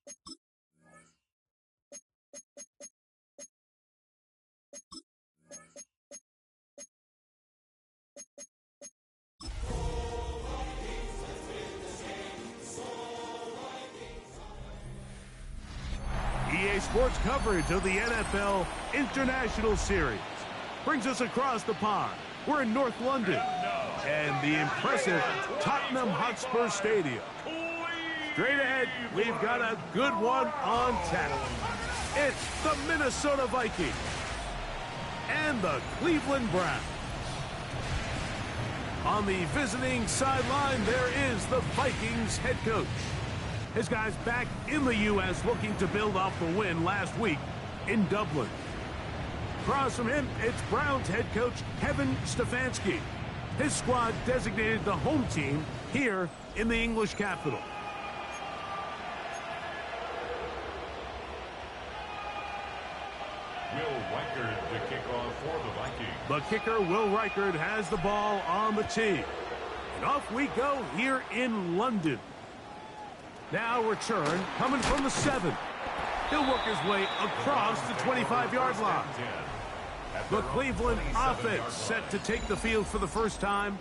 EA Sports coverage of the NFL International Series brings us across the pond. We're in North London and the impressive Tottenham Hotspur Stadium. Straight ahead, we've got a good one on tap. It's the Minnesota Vikings and the Cleveland Browns. On the visiting sideline, there is the Vikings head coach. His guys back in the U.S. looking to build off the win last week in Dublin. Across from him, it's Browns head coach Kevin Stefanski. His squad designated the home team here in the English capital. Will Reichard the kickoff for the Vikings. The kicker, Will Reichard, has the ball on the tee. And off we go here in London. Now return coming from the 7. He'll work his way across the 25-yard line. The Cleveland offense set to take the field for the first time.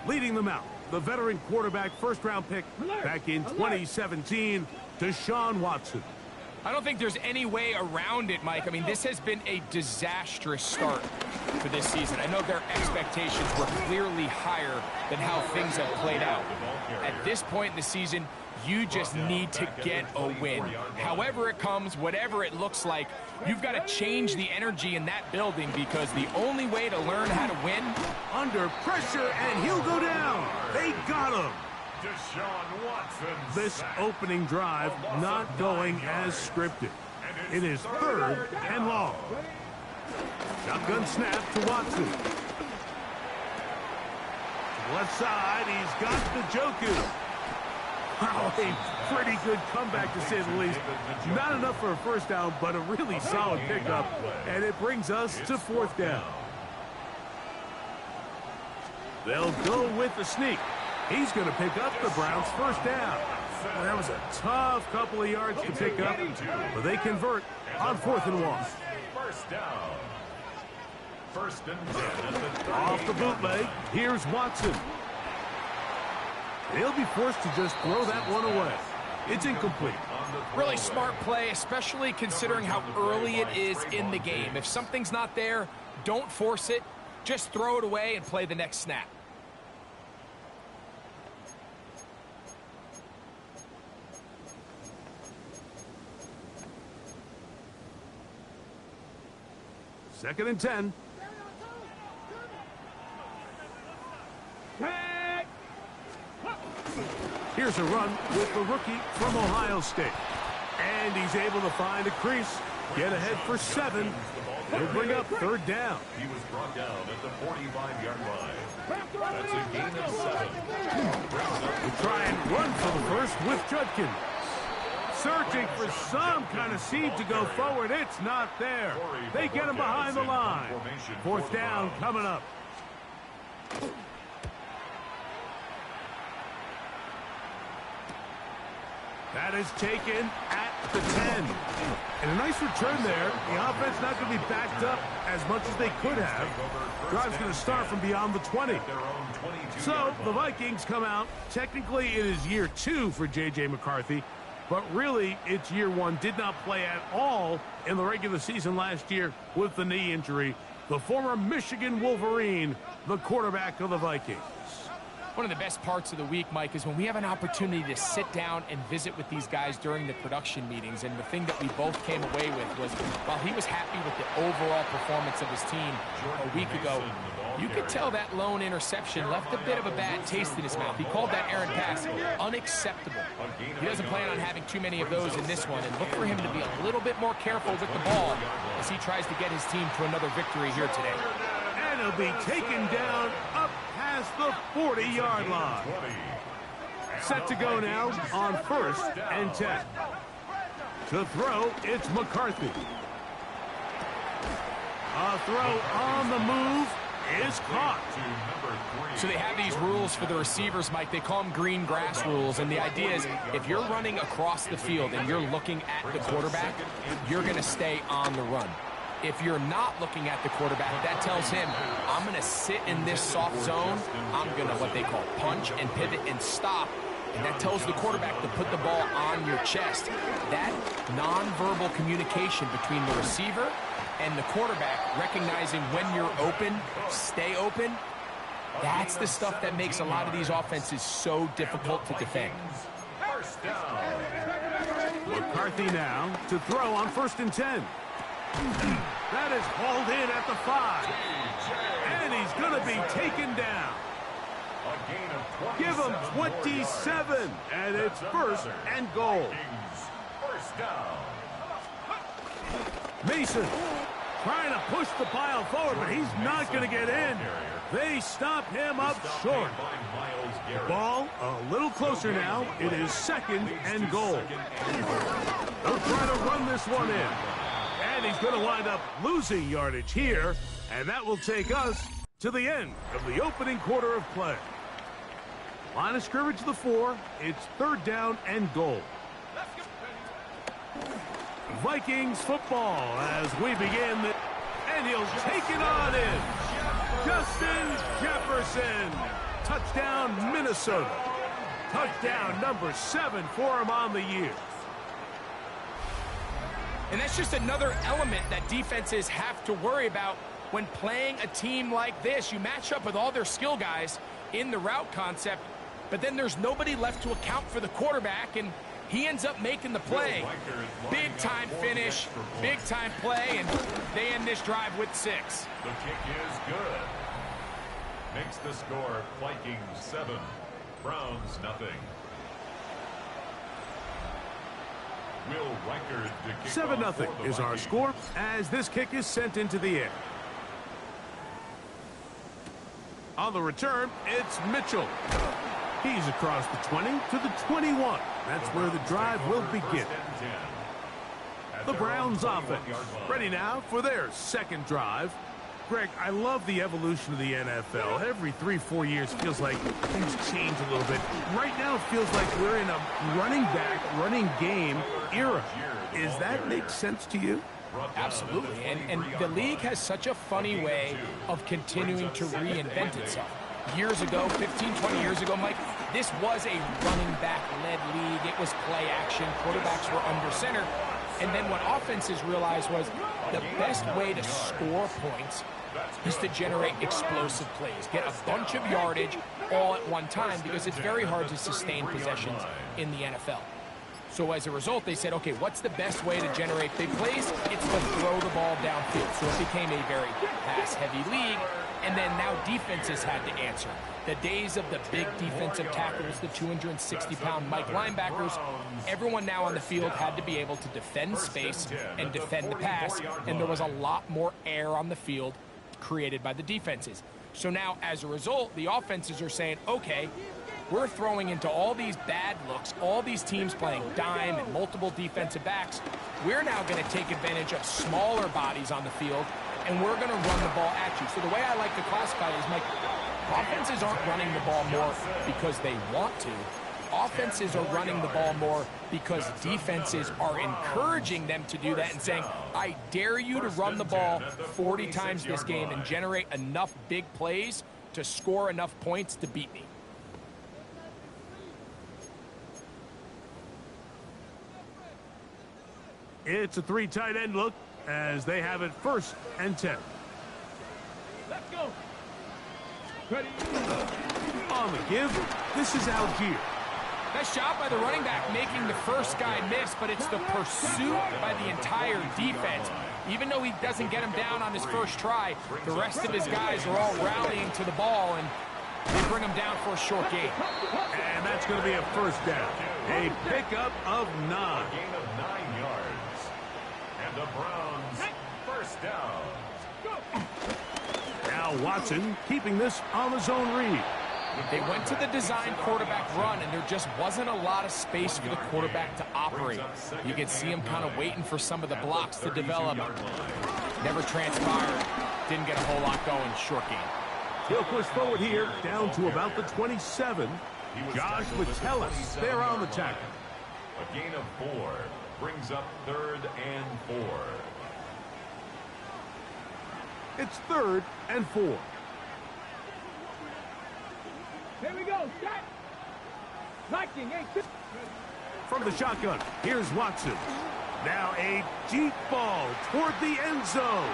Leading them out, the veteran quarterback first-round pick back in 2017, Deshaun Watson. I don't think there's any way around it, Mike. I mean, this has been a disastrous start for this season. I know their expectations were clearly higher than how things have played out. At this point in the season, you just need to get a win. However it comes, whatever it looks like, you've got to change the energy in that building because the only way to learn how to win... Under pressure, and he'll go down. They got him. Deshaun Watson. This opening drive not going as scripted. It is 3rd and long. Shotgun snap to Watson. Left side, he's got the Joku. Wow, a pretty good comeback to say the least. Not enough for a first down, but a really solid pickup. And it brings us to 4th down. They'll go with the sneak. He's going to pick up the Browns' first down. Well, that was a tough couple of yards to pick up, but they convert on 4th and 1. First down. 1st and 10. Off the bootleg, here's Watson. He'll be forced to just throw that one away. It's incomplete. Really smart play, especially considering how early it is in the game. If something's not there, don't force it. Just throw it away and play the next snap. Second and 10. Here's a run with the rookie from Ohio State. And he's able to find a crease, get ahead for 7. He'll bring up 3rd down. He was brought down at the 45-yard line. That's a gain of 7. We'll try and run for the first with Judkins. Searching for some kind of seed to go forward. It's not there. They get him behind the line. 4th down coming up. That is taken at the 10. And a nice return there. The offense not going to be backed up as much as they could have. Drive's going to start from beyond the 20. So the Vikings come out. Technically, it is year 2 for J.J. McCarthy. But really, it's year 1. Did not play at all in the regular season last year with the knee injury. The former Michigan Wolverine, the quarterback of the Vikings. One of the best parts of the week, Mike, is when we have an opportunity to sit down and visit with these guys during the production meetings. And the thing that we both came away with was, while he was happy with the overall performance of his team a week ago, you could tell that lone interception left a bit of a bad taste in his mouth. He called that errant pass unacceptable. He doesn't plan on having too many of those in this one, and look for him to be a little bit more careful with the ball as he tries to get his team to another victory here today. And he'll be taken down up past the 40-yard line. Set to go now on 1st and 10. To throw, it's McCarthy. A throw on the move, is caught. So they have these rules for the receivers, Mike. They call them green grass rules, and the idea is if you're running across the field and you're looking at the quarterback, you're going to stay on the run. If you're not looking at the quarterback, that tells him, I'm going to sit in this soft zone. I'm going to, what they call, punch and pivot and stop. And that tells the quarterback to put the ball on your chest. That nonverbal communication between the receiver and the quarterback, recognizing when you're open, stay open, that's the stuff that makes a lot of these offenses so difficult to defend. McCarthy now to throw on 1st and 10. That is hauled in at the 5. And he's going to be taken down. Give him 27. And it's 1st and goal. Mason trying to push the pile forward, but he's not going to get in. They stop him up short. Ball a little closer now. It is 2nd and goal. They'll try to run this one in. And he's going to wind up losing yardage here. And that will take us to the end of the opening quarter of play. Line of scrimmage to the 4. It's 3rd down and goal. Vikings football as we begin. And he'll take it on in. Justin Jefferson. Touchdown, Minnesota. Touchdown number 7 for him on the year. And that's just another element that defenses have to worry about when playing a team like this. You match up with all their skill guys in the route concept, but then there's nobody left to account for the quarterback, and he ends up making the play. Big-time finish, big-time play, and they end this drive with 6. The kick is good. Makes the score Vikings 7, Browns nothing. 7-0 is our score as this kick is sent into the air. On the return, it's Mitchell. He's across the 20 to the 21. That's where the drive will begin. The Browns offense ready now for their 2nd drive. Greg, I love the evolution of the NFL. Every 3-4 years feels like things change a little bit. Right now it feels like we're in a running back, running game era. Is that make sense to you? Absolutely, and the league has such a funny way of continuing to reinvent itself. Years ago, 15, 20 years ago, Mike, this was a running back-led league. It was play action. Quarterbacks were under center. And then what offenses realized was the best way to score points is to generate explosive plays. Get a bunch of yardage all at one time because it's very hard to sustain possessions in the NFL. So as a result, they said, okay, what's the best way to generate big plays? It's to throw the ball downfield. So it became a very pass-heavy league. And then now defenses had to answer. The days of the big defensive tackles, the 260-pound Mike linebackers, everyone now on the field had to be able to defend space and defend the pass, and there was a lot more air on the field created by the defenses. So now, as a result, the offenses are saying, okay, we're throwing into all these bad looks, all these teams playing dime and multiple defensive backs. We're now going to take advantage of smaller bodies on the field, and we're going to run the ball at you. So the way I like to classify it is, Mike, offenses aren't running the ball more because they want to. Offenses are running the ball more because defenses are encouraging them to do that and saying, I dare you to run the ball 40 times this game and generate enough big plays to score enough points to beat me. It's a 3 tight end look as they have it 1st and 10. Let's go. Ready. On the give, this is Algier. Nice job by the running back making the first guy miss, but it's the pursuit by the entire defense. Even though he doesn't get him down on his first try, the rest of his guys are all rallying to the ball, and they bring him down for a short gain. And that's going to be a 1st down. A pickup of 9. Gain of 9 yards. And the Browns, 1st down. Now Watson keeping this on the zone read. They went to the design quarterback run, and there just wasn't a lot of space for the quarterback to operate. You could see him kind of waiting for some of the blocks to develop. Never transpired. didn't get a whole lot going. Short game. He'll push forward here, down to about the 27. Josh Metellus there on the tackle. A gain of 4 brings up 3rd and 4. It's 3rd and 4. Here we go. Set. Viking 8. From the shotgun, here's Watson. Now a deep ball toward the end zone.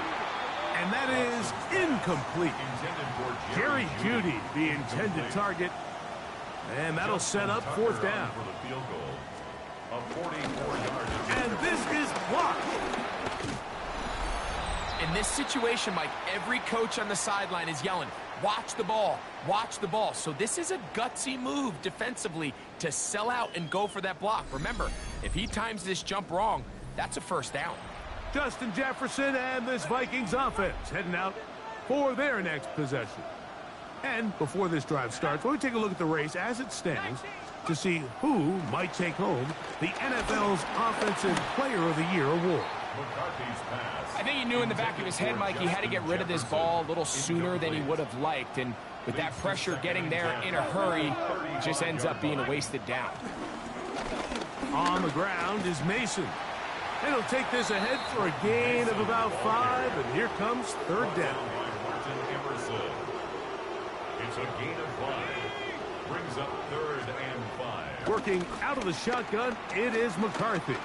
And that is incomplete. Jerry Jeudy, the intended target. And that'll set up 4th down. For the field goal. A 44-yard. And this is blocked. In this situation, Mike, every coach on the sideline is yelling, watch the ball, watch the ball. So this is a gutsy move defensively to sell out and go for that block. Remember, if he times this jump wrong, that's a 1st down. Justin Jefferson and this Vikings offense heading out for their next possession. And before this drive starts, we'll take a look at the race as it stands to see who might take home the NFL's Offensive Player of the Year award. I think he knew in the back of his head, Mike, he had to get rid of this ball a little sooner than he would have liked. And with that pressure getting there in a hurry, it just ends up being a wasted down. On the ground is Mason. And he'll take this ahead for a gain of about 5. And here comes 3rd down. It's a gain of 5. Brings up 3rd and 5. Working out of the shotgun, it is McCarthy.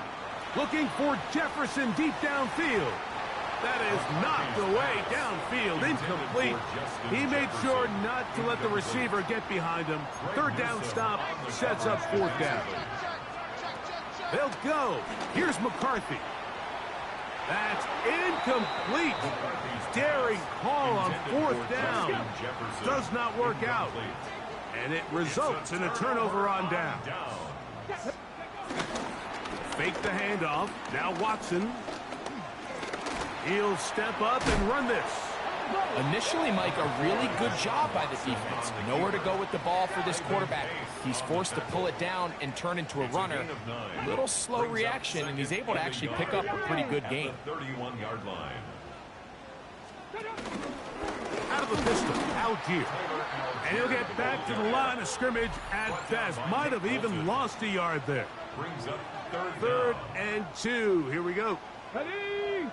Looking for Jefferson deep downfield. That is knocked away downfield, incomplete. He made sure not to let the receiver get behind him. 3rd down stop sets up 4th down. They'll go. Here's McCarthy. That's incomplete. Daring call on 4th down. Does not work out. And it results in a turnover on down. Fake the handoff. Now Watson. He'll step up and run this. Initially, Mike, a really good job by the defense. Nowhere to go with the ball for this quarterback. He's forced to pull it down and turn into a runner. A little slow reaction, and he's able to actually pick up a pretty good gain. 31-yard line. Out of the pistol, Algier. And he'll get back to the line of scrimmage at best. Might have even lost a yard there. Brings up 3rd and 2. Here we go. Ready.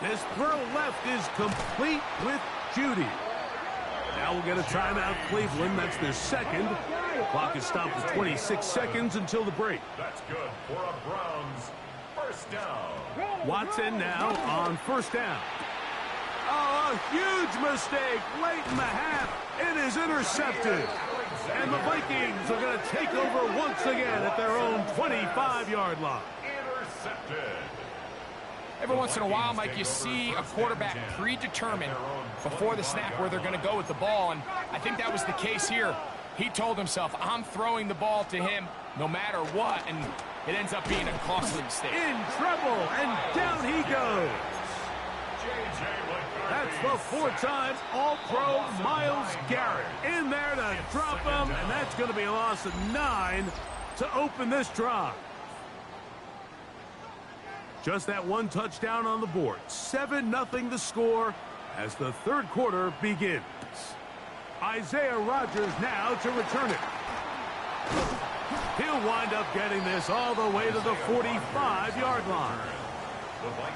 This throw left is complete with Jeudy. Now we'll get a timeout, Cleveland. That's their 2nd. Clock is stopped at 26 seconds until the break. That's good for a Browns 1st down. Watson now on 1st down. Oh, a huge mistake late in the half. It is intercepted. And the Vikings are going to take over once again at their own 25-yard line. Intercepted. Every once in a while, Mike, you see a quarterback predetermined before the snap where they're going to go with the ball, and I think that was the case here. He told himself, I'm throwing the ball to him no matter what, and it ends up being a costly mistake. In trouble, and down he goes. That's the 4-time All-Pro Myles Garrett in there to drop him, and that's going to be a loss of 9 to open this drive. Just that one touchdown on the board. 7-0 the score as the 3rd quarter begins. Isaiah Rodgers now to return it. He'll wind up getting this all the way to the 45-yard line.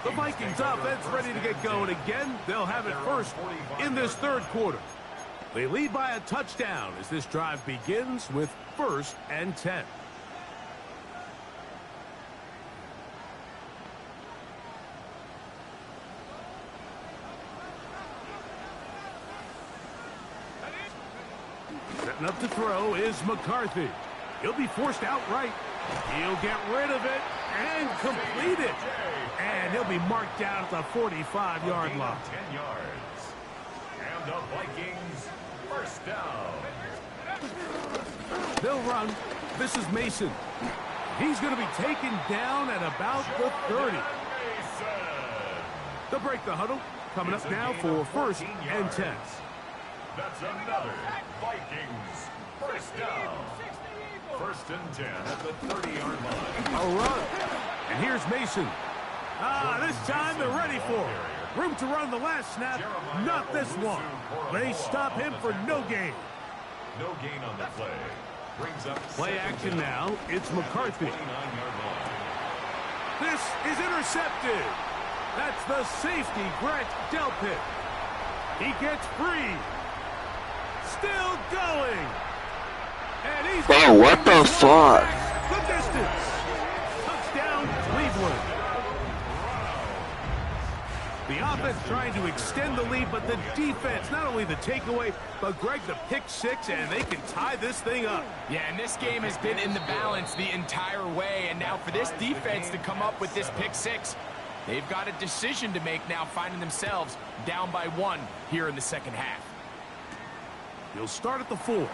The Vikings offense ready to get going again. They'll have it first in this 3rd quarter. They lead by a touchdown as this drive begins with 1st and 10. Setting up to throw is McCarthy. He'll be forced outright. He'll get rid of it and complete it. And he'll be marked down at the 45-yard line. 10 yards. And the Vikings 1st down. They'll run. This is Mason. He's going to be taken down at about the 30. They'll break the huddle. Coming up now for 1st and 10. That's another Vikings 1st down. 1st and 10 at the 30-yard line. A run. And here's Mason. This time they're ready for it. Room to run the last snap, not this one. They stop him for no gain. No gain on the play. Brings up play action now. It's McCarthy. 29-yard line. This is intercepted. That's the safety, Grant Delpit. He gets free. Still going. And he's what the fuck? The distance. Touchdown, Cleveland. The offense trying to extend the lead, but the defense, not only the takeaway, but Greg, the pick six, and they can tie this thing up. Yeah, and this game has been in the balance the entire way, and now for this defense to come up with this pick six, they've got a decision to make now, finding themselves down by 1 here in the second half. He'll start at the 4.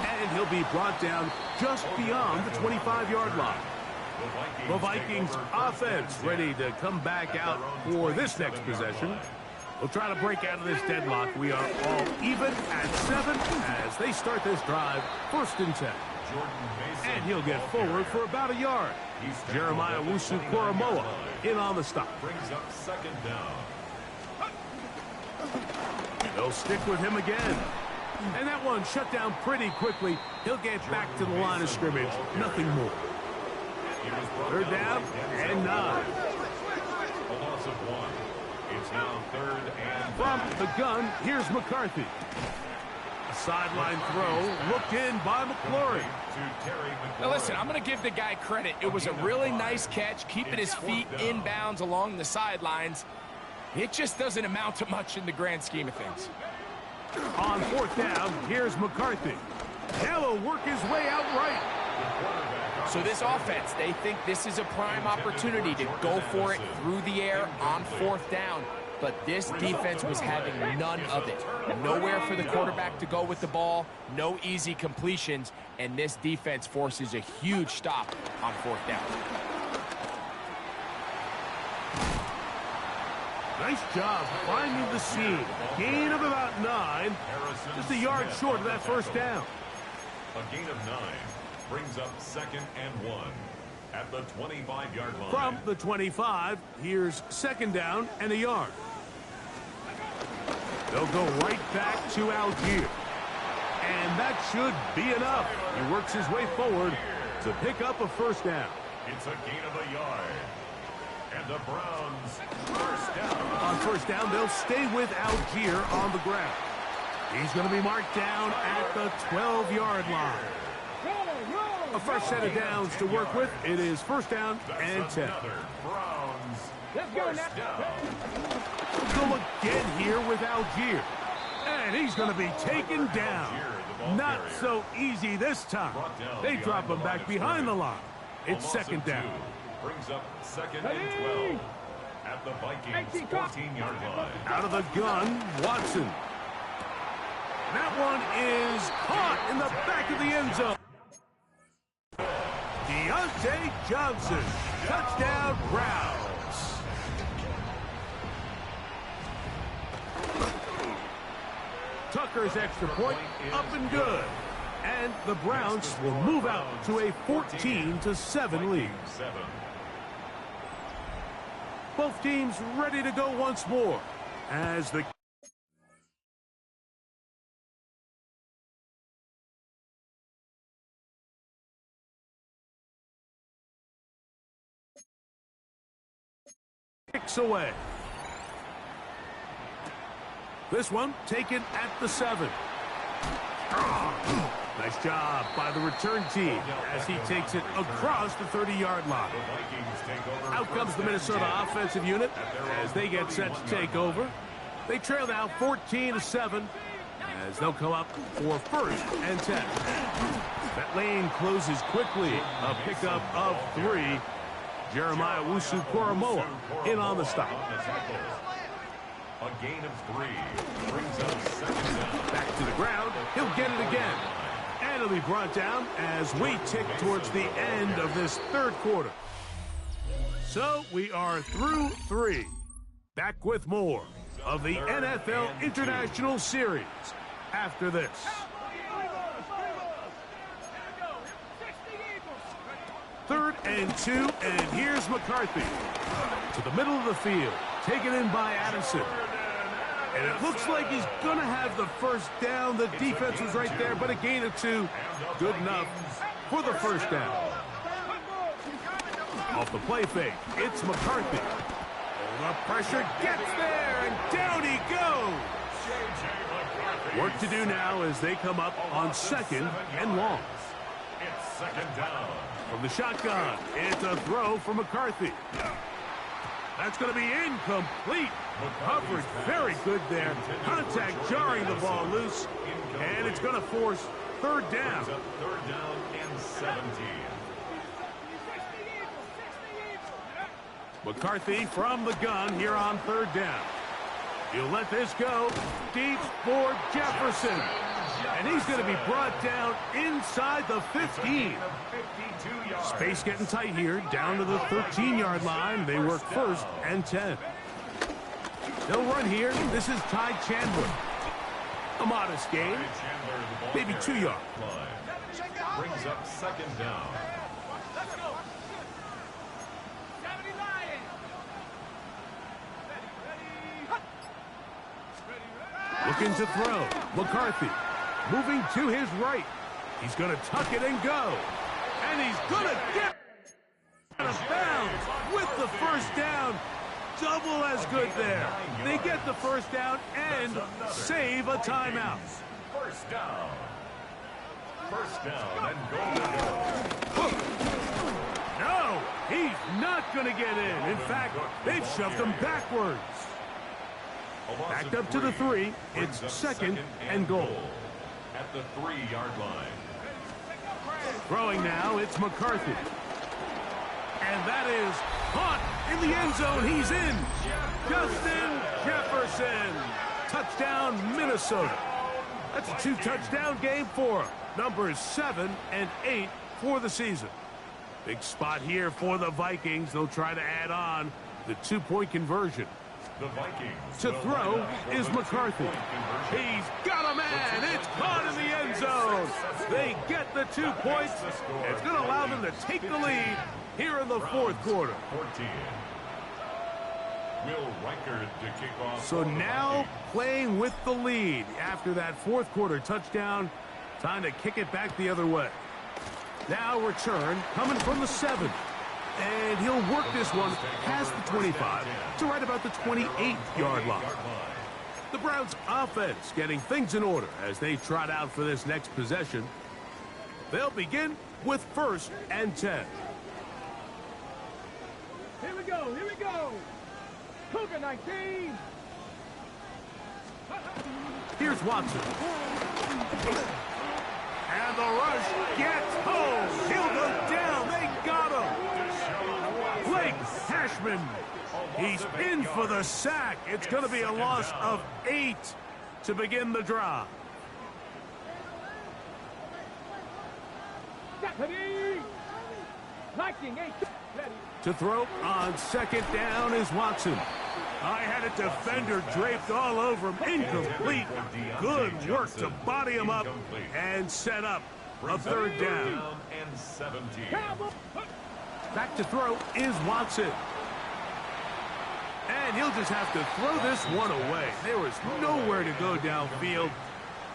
And he'll be brought down just beyond the 25-yard line. The Vikings offense ready to come back out for this next possession. We'll try to break out of this deadlock. We are all even at 7 as they start this drive, 1st and 10. And he'll get forward for about a yard. Jeremiah Wusu-Koromoa in on the stop. Brings up 2nd down. They'll stick with him again. And that one shut down pretty quickly. He'll get back to the line of scrimmage. Nothing more. 3rd down and 9. A loss of 1. It's now 3rd and From the gun, here's McCarthy. A sideline throw looked in by McLaurin. Now listen, I'm going to give the guy credit. It was a really nice catch, keeping his feet in bounds along the sidelines. It just doesn't amount to much in the grand scheme of things. On 4th down, here's McCarthy. Now he'll work his way out right. So this offense, they think this is a prime opportunity to go for it through the air on 4th down. But this defense was having none of it. Nowhere for the quarterback to go with the ball, no easy completions, and this defense forces a huge stop on 4th down. Nice job finding the seam. Gain of about 9. Just a yard short of that 1st down. A gain of 9 brings up 2nd and 1 at the 25-yard line. From the 25, here's 2nd down and a yard. They'll go right back to Algier. And that should be enough. He works his way forward to pick up a 1st down. It's a gain of a yard. And the Browns 1st down. On 1st down, they'll stay with Algier on the ground. He's going to be marked down at the 12-yard line. A fresh set of downs to work with. It is 1st down and 10. Browns. Let's go now. Go again here with Algier. And he's going to be taken down. Not so easy this time. They drop him back behind the line. It's 2nd down. Brings up 2nd and 12 at the Vikings 14-yard line. Out of the gun, Watson. That one is caught in the back of the end zone. Deontay Johnson. Touchdown, Browns. Tucker's extra point up and good. And the Browns will move out to a 14-7 lead. Both teams ready to go once more as the kicks away. This one taken at the 7. Nice job by the return team as he takes it across the 30-yard line. Out comes the Minnesota offensive unit as they get set to take over. They trail now 14-7 as they'll come up for 1st and 10. That lane closes quickly. A pickup of 3. Jeremiah Wusu-Koromoa in on the stop. A gain of 3 brings up 2nd down. Back to the ground. He'll get it again. And he'll be brought down as we tick towards the end of this 3rd quarter. So we are through 3. Back with more of the NFL International Series after this. 3rd 3rd and 2, and here's McCarthy. To the middle of the field, taken in by Addison. And it looks like he's going to have the first down. The defense was right there, but a gain of 2. Good enough for the first down. Off the play fake, it's McCarthy. The pressure gets there, and down he goes. Work to do now as they come up on 2nd and long. It's 2nd down. From the shotgun, it's a throw for McCarthy. That's going to be incomplete. Coverage very good there. Contact jarring the ball loose, and it's going to force 3rd down. 3rd down and 17. McCarthy from the gun here on 3rd down. He'll let this go deep for Jefferson. And he's going to be brought down inside the 15. Space getting tight here, down to the 13-yard line. They work 1st and 10. They'll run here. This is Ty Chandler. A modest gain, maybe 2 yards. Brings up 2nd down. Looking to throw. McCarthy moving to his right. He's going to tuck it and go. And he's going to get out of bounds with the first down. Double as good there. They get the first down and save a timeout. 1st down. 1st down and goal to go. No, he's not going to get in. In fact, they've shoved him backwards. Backed up to the 3. It's 2nd and goal. At the 3-yard line. Throwing now, it's McCarthy. And that is caught in the end zone. He's in. Justin Jefferson. Touchdown, Minnesota. That's a 2-touchdown game for him. Numbers 7 and 8 for the season. Big spot here for the Vikings. They'll try to add on the 2-point conversion. The Vikings to throw is McCarthy. He's got a man. It's caught in the end zone. They get the 2 points. It's going to allow them to take the lead here in the 4th quarter. 14. Will Reichard to kick off. So now playing with the lead after that 4th quarter touchdown. Time to kick it back the other way. Now return coming from the 7. And he'll work this one past the 25 to right about the 28-yard line. The Browns offense getting things in order as they trot out for this next possession. They'll begin with 1st and 10. Here we go, here we go. Cougar 19. Here's Watson. And the rush gets home. He'll go down. They got him. Blake Hashman. He's in for the sack. It's going to be a loss of 8 to begin the drive. To throw on 2nd down is Watson. I had a defender draped all over him. Incomplete. Good work to body him up and set up a 3rd down. And 17. Back to throw is Watson. And he'll just have to throw this one away. There was nowhere to go downfield.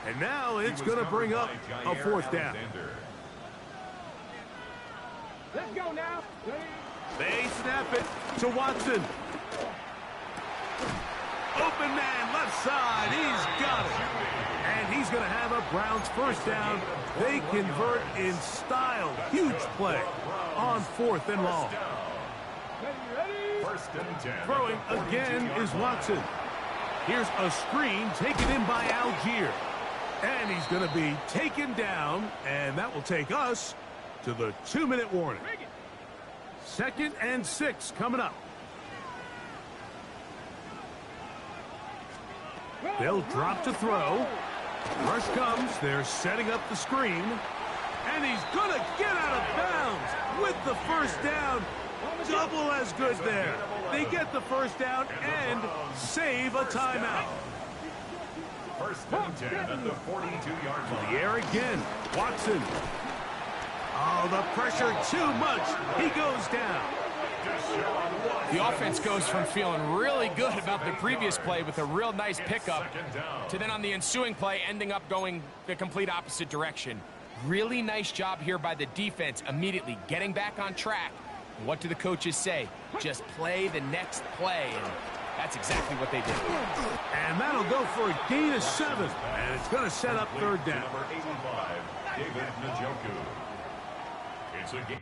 And now it's going to bring up a 4th down. Let's go now. They snap it to Watson. Open man, left side. He's got it. And he's going to have a Browns first down. They convert in style. Huge play on 4th and long. First and 10. Throwing again is Watson. Here's a screen taken in by Algier. And he's going to be taken down. And that will take us to the 2-minute warning. 2nd and 6 coming up. They'll drop to throw. Rush comes. They're setting up the screen. And he's going to get out of bounds with the first down. Double as good there. They get the first down and save a timeout. First and 10 at the 42-yard line. The air again. Watson. Oh, the pressure too much. He goes down. The offense goes from feeling really good about the previous play with a real nice pickup to then on the ensuing play ending up going the complete opposite direction. Really nice job here by the defense immediately getting back on track. What do the coaches say? Just play the next play, and that's exactly what they did. And that'll go for a gain of 7, and it's going to set up third down. Number 85, David Njoku. It's a game.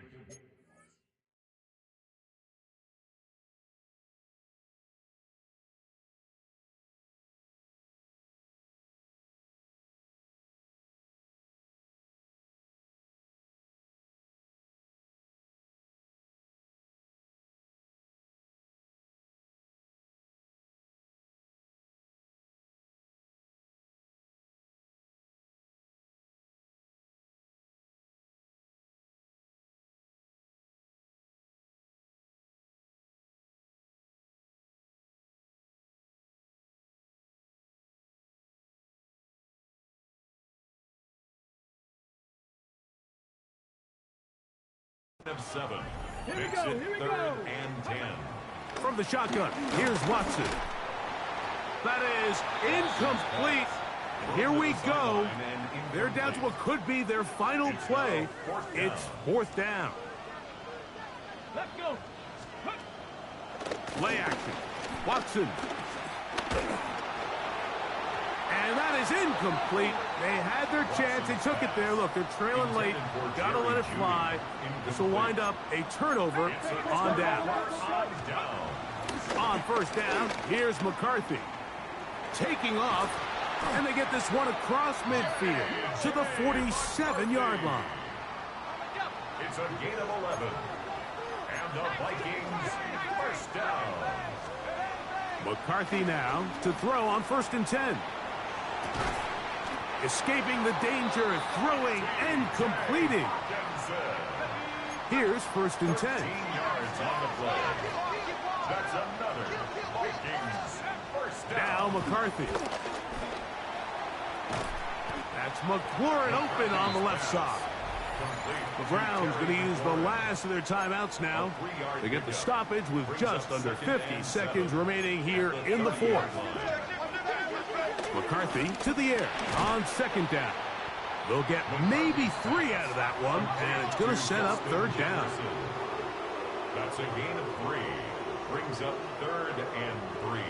Of 7. Makes it 3rd and 10. From the shotgun, here's Watson. That is incomplete. Here we go. They're down to what could be their final play. It's 4th down. Let's go. Play action. Watson. And that is incomplete. They had their chance. They took it there. Look, they're trailing late. Got to let it fly. This will wind up a turnover on down. On 1st down, here's McCarthy. Taking off, and they get this one across midfield to the 47-yard line. It's a gain of 11. And the Vikings 1st down. McCarthy now to throw on 1st and 10. Escaping the danger, throwing and completing. Here's 1st and 10. 10 yards on the play. That's another Vikings 1st down. Now McCarthy. That's McLaurin open on the left side. The Browns going to use the last of their timeouts now. They get the stoppage with just under 50 seconds remaining here in the 4th. McCarthy to the air on 2nd down. They'll get maybe 3 out of that one, and it's going to set up 3rd down. That's a gain of 3. Brings up 3rd and 3.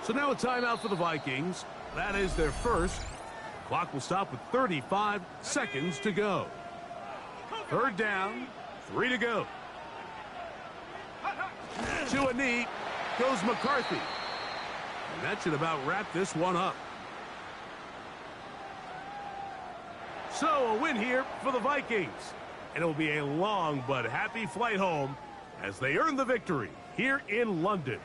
So now a timeout for the Vikings. That is their first. Clock will stop with 35 seconds to go. 3rd down, 3 to go. To a knee goes McCarthy. And that should about wrap this one up. So a win here for the Vikings. And it will be a long but happy flight home as they earn the victory here in London.